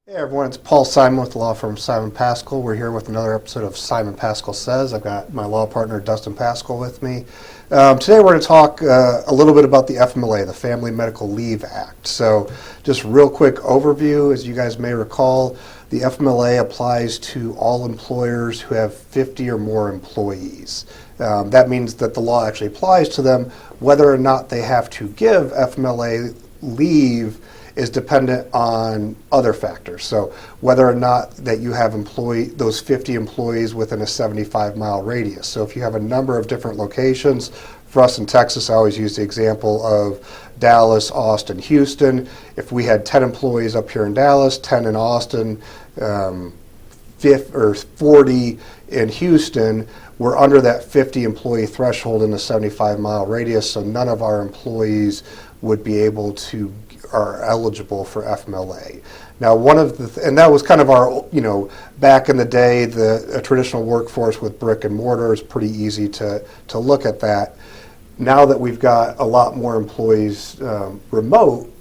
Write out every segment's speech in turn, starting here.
Hey everyone, it's Paul Simon with the law firm Simon Pascal. We're here with another episode of Simon Pascal Says. I've got my law partner Dustin Pascal with me. Today we're going to talk a little bit about the FMLA, the Family Medical Leave Act. So just real quick overview, as you guys may recall, the FMLA applies to all employers who have 50 or more employees. That means that the law actually applies to them. Whether or not they have to give FMLA leave is dependent on other factors. So whether or not that you have those 50 employees within a 75-mile radius. So if you have a number of different locations, for us in Texas, I always use the example of Dallas, Austin, Houston. If we had 10 employees up here in Dallas, 10 in Austin, 40 in Houston, we're under that 50 employee threshold in the 75-mile radius, so none of our employees would be able to are eligible for FMLA. Now, and that was kind of our, back in the day, a traditional workforce with brick and mortar is pretty easy to look at that. Now that we've got a lot more employees remote,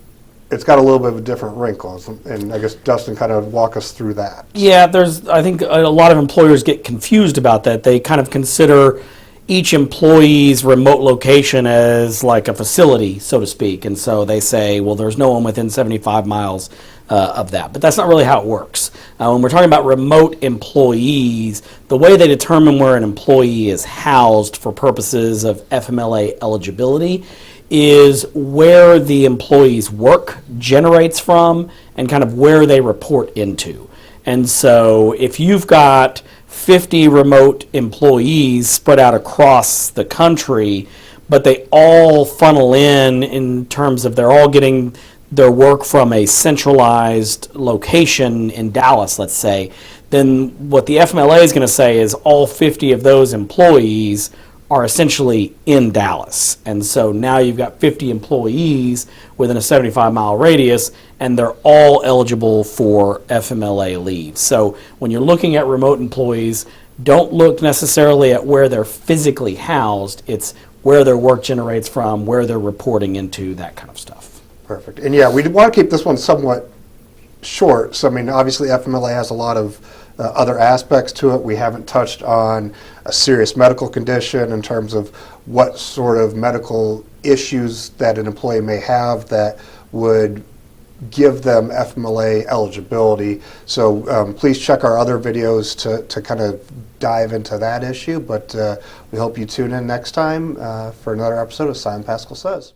it's got a little bit of a different wrinkles, and I guess Dustin kind of walk us through that. Yeah, I think a lot of employers get confused about that. They kind of consider each employee's remote location as like a facility, so to speak. And so they say, well, there's no one within 75 miles of that. But that's not really how it works. When we're talking about remote employees, the way they determine where an employee is housed for purposes of FMLA eligibility is where the employee's work generates from and kind of where they report into. And so if you've got 50 remote employees spread out across the country, but they all funnel in terms of they're all getting their work from a centralized location in Dallas, let's say, then what the FMLA is going to say is all 50 of those employees are essentially in Dallas. And so now you've got 50 employees within a 75-mile radius, and they're all eligible for FMLA leave. So when you're looking at remote employees, don't look necessarily at where they're physically housed. It's where their work generates from, where they're reporting into, that kind of stuff. Perfect. And yeah, we want to keep this one somewhat short. So, I mean, obviously FMLA has a lot of other aspects to it. We haven't touched on a serious medical condition in terms of what sort of medical issues that an employee may have that would give them FMLA eligibility. So please check our other videos to kind of dive into that issue. But we hope you tune in next time for another episode of Simon Pascal Says.